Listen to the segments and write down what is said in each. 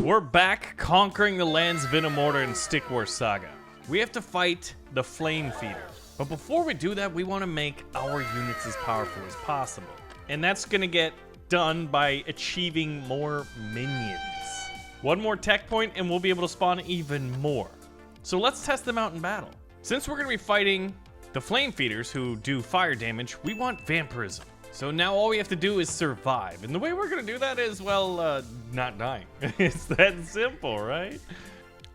We're back conquering the lands of Inamorta and Stick War Saga. We have to fight the Flame Feeder. But before we do that, we want to make our units as powerful as possible. And that's going to get done by achieving more minions. One more tech point and we'll be able to spawn even more. So let's test them out in battle. Since we're going to be fighting the Flame Feeders who do fire damage, we want Vampirism. So now all we have to do is survive. And the way we're going to do that is, well, not dying. It's that simple, right?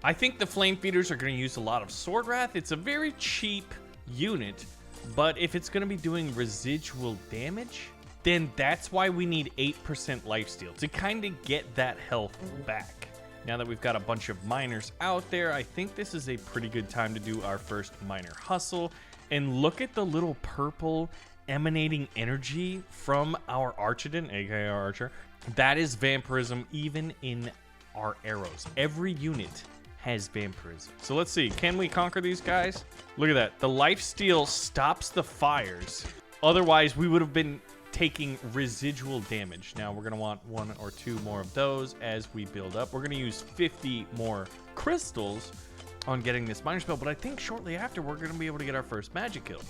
I think the Flame Feeders are going to use a lot of Sword Wrath. It's a very cheap unit, but if it's going to be doing residual damage, then that's why we need 8% lifesteal to kind of get that health back. Now that we've got a bunch of miners out there, I think this is a pretty good time to do our first miner hustle. And look at the little purple emanating energy from our Archidon, aka our Archer. That is Vampirism even in our arrows. Every unit has Vampirism. So let's see, can we conquer these guys? Look at that, the lifesteal stops the fires. Otherwise, we would have been taking residual damage. Now we're gonna want 1 or 2 more of those as we build up. We're gonna use 50 more crystals on getting this miner spell, but I think shortly after we're gonna be able to get our first magic kill.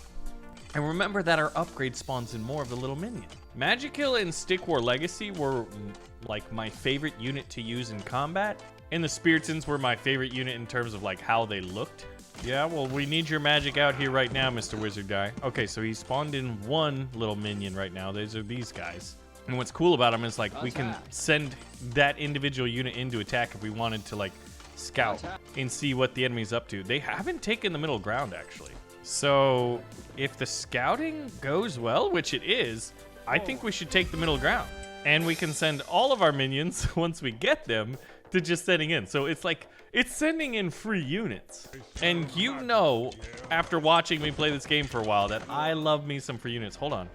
And remember that our upgrade spawns in more of the little minion. Magic Kill and Stick War Legacy were like my favorite unit to use in combat. And the Spiritans were my favorite unit in terms of like how they looked. Yeah, well, we need your magic out here right now, Mr. Wizard Guy. Okay, so he spawned in 1 little minion right now. These are these guys. And what's cool about them is like we can send that individual unit into attack if we wanted to like scout and see what the enemy's up to. They haven't taken the middle ground actually. So if the scouting goes well, which it is, I think we should take the middle ground. And we can send all of our minions, once we get them, to just sending in. So it's like, it's sending in free units. And you know, after watching me play this game for a while, that I love me some free units. Hold on.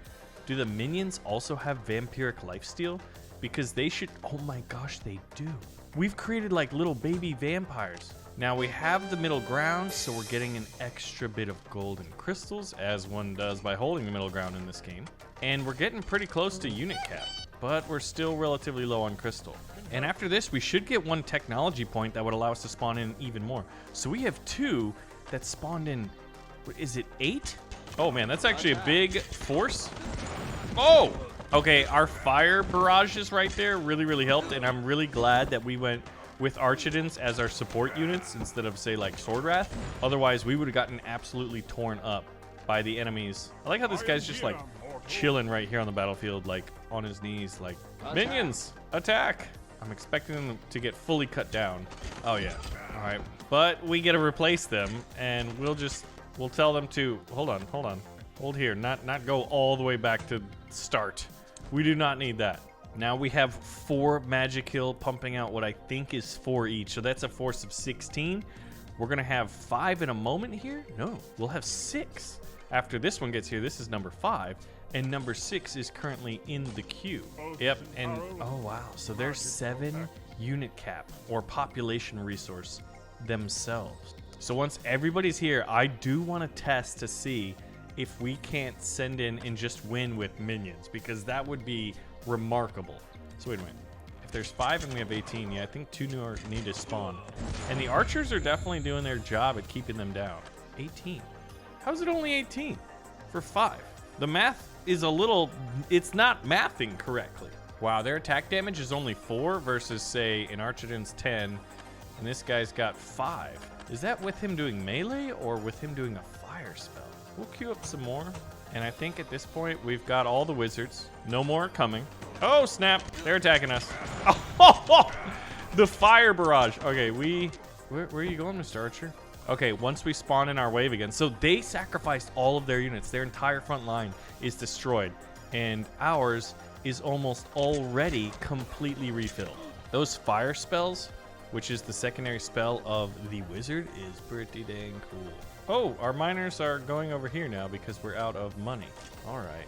Do the minions also have Vampiric lifesteal? Because they should, oh my gosh, they do. We've created like little baby vampires. Now we have the middle ground, so we're getting an extra bit of golden crystals, as one does by holding the middle ground in this game. And we're getting pretty close to unit cap, but we're still relatively low on crystal. And after this, we should get 1 technology point that would allow us to spawn in even more. So we have 2 that spawned in, is it 8? Oh man, that's actually a big force. Oh! Okay, our fire barrages right there really helped, and I'm really glad that we went with Archidons as our support units instead of, say, like Sword Wrath. Otherwise, we would have gotten absolutely torn up by the enemies. I like how this guy's just, like, chilling right here on the battlefield, like, on his knees, like, minions, attack! I'm expecting them to get fully cut down. Oh, yeah. All right. But we get to replace them, and we'll tell them to, hold on. Hold here, not go all the way back to start. We do not need that. Now we have 4 magic kill pumping out what I think is 4 each. So that's a force of 16. We're going to have 5 in a moment here. No, we'll have 6. After this one gets here, this is number 5. And number 6 is currently in the queue. Yep, and oh wow. So there's 7 unit cap or population resource themselves. So once everybody's here, I do want to test to see if we can't send in and just win with minions, because that would be remarkable. So wait a minute. If there's 5 and we have 18, yeah, I think 2 more need to spawn. And the archers are definitely doing their job at keeping them down. 18. How is it only 18 for 5? The math is a little, it's not mathing correctly. Wow, their attack damage is only 4 versus, say, an Archidon's 10, and this guy's got 5. Is that with him doing melee or with him doing a fire spell? We'll queue up some more. And I think at this point, we've got all the wizards. No more are coming. Oh, snap. They're attacking us. Oh, the fire barrage. Okay, where are you going, Mr. Archer? Okay, once we spawn in our wave again. So they sacrificed all of their units. Their entire front line is destroyed. And ours is almost already completely refilled. Those fire spells, which is the secondary spell of the wizard, is pretty dang cool. Oh, our miners are going over here now because we're out of money. All right.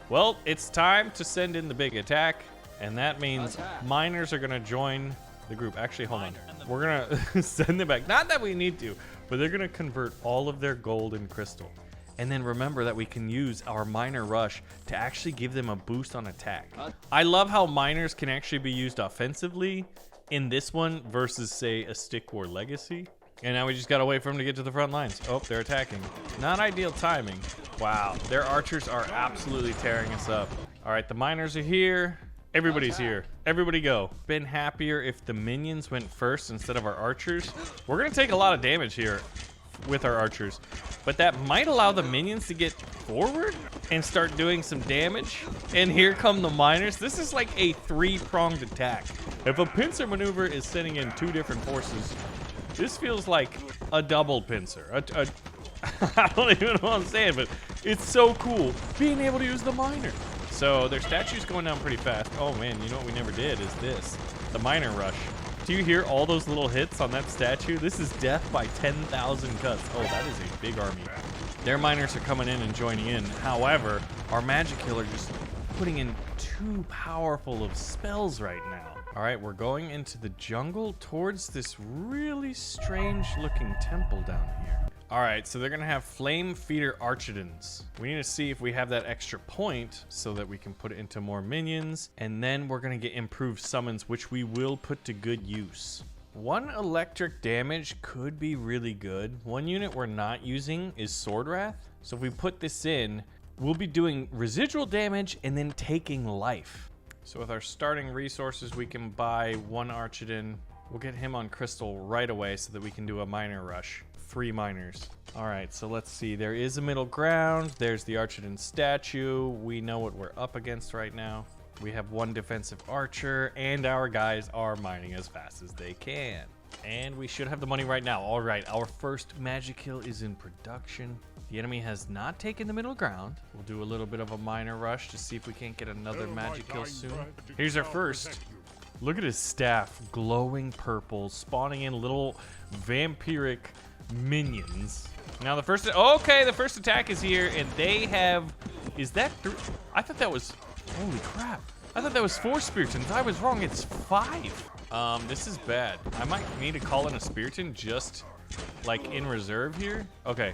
Well, it's time to send in the big attack, and that means miners are going to join the group. Actually, hold on. We're going to send them back. Not that we need to, but they're going to convert all of their gold and crystal. And then remember that we can use our miner rush to actually give them a boost on attack. I love how miners can actually be used offensively in this one versus, say, a Stick War Legacy. And now we just gotta wait for them to get to the front lines. Oh, they're attacking. Not ideal timing. Wow, their archers are absolutely tearing us up. All right, the miners are here. Everybody's here. Everybody go. Been happier if the minions went first instead of our archers. We're gonna take a lot of damage here with our archers, but that might allow the minions to get forward and start doing some damage. And here come the miners. This is like a three-pronged attack. If a pincer maneuver is sending in two different forces, this feels like a double pincer. I don't even know what I'm saying, but it's so cool being able to use the miner. So their statue's going down pretty fast. Oh man, you know what we never did is this, the miner rush. Do you hear all those little hits on that statue? This is death by 10,000 cuts. Oh, that is a big army. Their miners are coming in and joining in. However, our magic killer just putting in too powerful of spells right now. All right, we're going into the jungle towards this really strange looking temple down here. All right, so they're gonna have Flame Feeder Archidons. We need to see if we have that extra point so that we can put it into more minions, and then we're gonna get improved summons, which we will put to good use. One electric damage could be really good. One unit we're not using is Sword Wrath. So if we put this in, we'll be doing residual damage and then taking life. So with our starting resources, we can buy one Archidon. We'll get him on Crystal right away so that we can do a miner rush. 3 miners. All right, so let's see. There is a middle ground. There's the Archidon statue. We know what we're up against right now. We have one defensive archer, and our guys are mining as fast as they can. And we should have the money right now. All right, our first magic kill is in production. The enemy has not taken the middle ground. We'll do a little bit of a miner rush to see if we can't get another magic kill soon. Here's our first. Look at his staff, glowing purple, spawning in little vampiric minions. Now the first, okay, the first attack is here, and they have, is that 3? I thought that was, holy crap. I thought that was 4 Spiritons. I was wrong, it's 5. This is bad. I might need to call in a Spiriton just like in reserve here. Okay,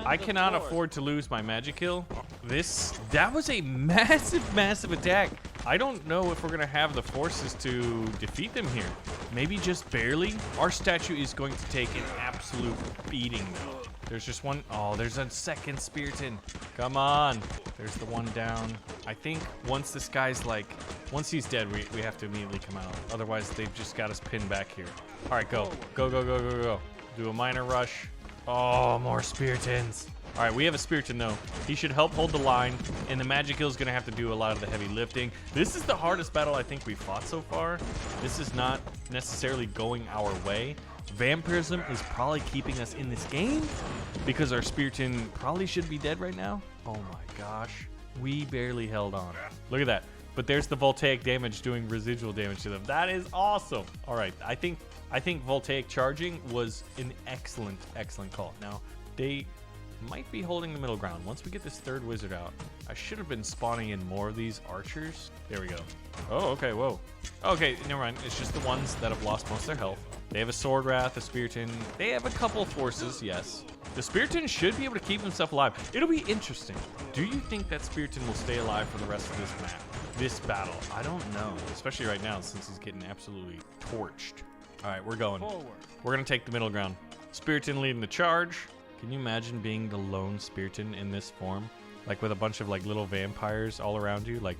I cannot afford to lose my magic kill. That was a massive attack. I don't know if we're gonna have the forces to defeat them here. Maybe just barely. Our statue is going to take an absolute beating though. There's just one. Oh, there's a second Spiriton. Come on. There's the one down. I think once this guy's like, once he's dead, we have to immediately come out. Otherwise, they've just got us pinned back here. All right, go. Go. Do a miner rush. Oh, more Spiritons. All right, we have a Spiriton though. He should help hold the line, and the magic kill is gonna have to do a lot of the heavy lifting. This is the hardest battle I think we've fought so far. This is not necessarily going our way. Vampirism is probably keeping us in this game because our Spiriton probably should be dead right now. Oh my gosh, we barely held on. Look at that. But there's the voltaic damage doing residual damage to them. That is awesome. All right, I think voltaic charging was an excellent call. Now, they might be holding the middle ground. Once we get this third wizard out, I should have been spawning in more of these archers. There we go. Oh, okay, whoa. Okay, never mind. It's just the ones that have lost most of their health. They have a Sword Wrath, a Spiriton. They have a couple of forces, yes. The Spiriton should be able to keep himself alive. It'll be interesting. Do you think that Spiriton will stay alive for the rest of this map? This battle? I don't know, especially right now since he's getting absolutely torched. All right, we're going. We're gonna take the middle ground. Spiriton leading the charge. Can you imagine being the lone Spiriton in this form? Like with a bunch of like little vampires all around you, like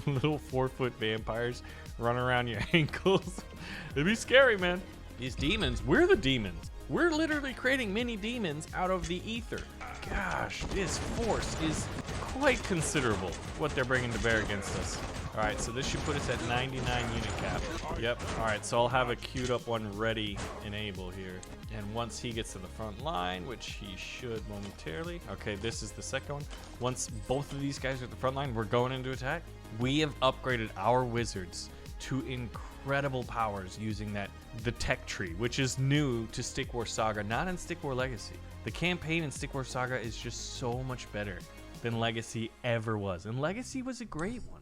little 4-foot vampires running around your ankles. It'd be scary, man. These demons, we're the demons. We're literally creating mini demons out of the ether. Gosh, this force is quite considerable, what they're bringing to bear against us. All right, so this should put us at 99 unit cap. Yep, all right, so I'll have a queued up one ready and able here. And once he gets to the front line, which he should momentarily. Okay, this is the second one. Once both of these guys are at the front line, we're going into attack. We have upgraded our wizards to incredible powers using the tech tree, which is new to Stick War Saga, not in Stick War Legacy. The campaign in Stick War Saga is just so much better than Legacy ever was. And Legacy was a great one.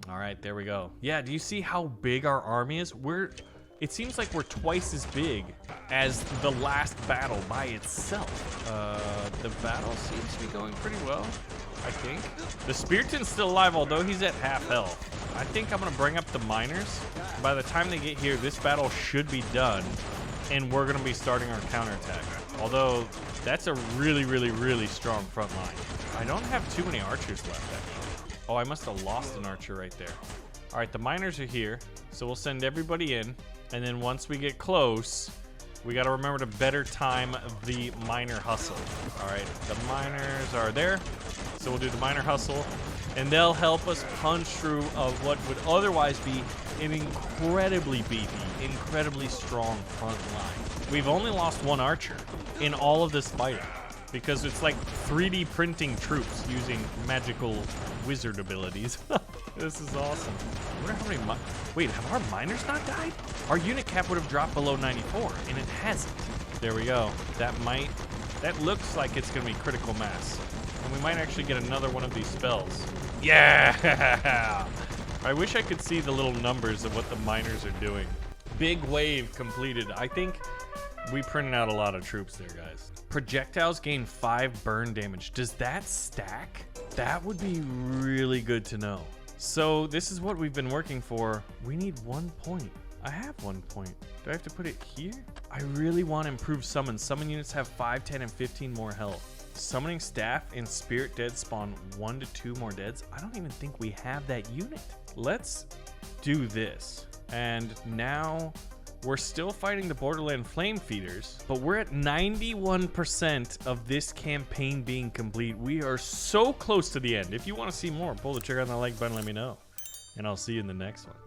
All right, there we go. Yeah, do you see how big our army is? It seems like we're twice as big as the last battle by itself. The battle seems to be going pretty well. I think. The Spiriton's still alive, although he's at half health. I think I'm gonna bring up the miners. By the time they get here, this battle should be done, and we're gonna be starting our counterattack. Although, that's a really, really, really strong front line. I don't have too many archers left, actually. Oh, I must have lost an archer right there. All right, the miners are here, so we'll send everybody in, and then once we get close, we gotta remember to better time the miner hustle. All right, the miners are there, so we'll do the miner hustle, and they'll help us punch through what would otherwise be an incredibly beefy, incredibly strong front line. We've only lost one archer in all of this fighting, because it's like 3D printing troops using magical wizard abilities. This is awesome. I wonder how many wait, have our miners not died? Our unit cap would have dropped below 94, and it hasn't. There we go. That looks like it's gonna be critical mass. And we might actually get another one of these spells. Yeah! I wish I could see the little numbers of what the miners are doing. Big wave completed. I think we printed out a lot of troops there, guys. Projectiles gain 5 burn damage. Does that stack? That would be really good to know. So this is what we've been working for. We need 1 point. I have 1 point. Do I have to put it here? I really want to improve summon. Summon units have 5, 10, and 15 more health. Summoning staff and spirit dead spawn 1 to 2 more deads. I don't even think we have that unit. Let's do this. And now we're still fighting the Borderland Flame Feeders, but we're at 91% of this campaign being complete. We are so close to the end. If you want to see more, pull the trigger on the like button, let me know. And I'll see you in the next one.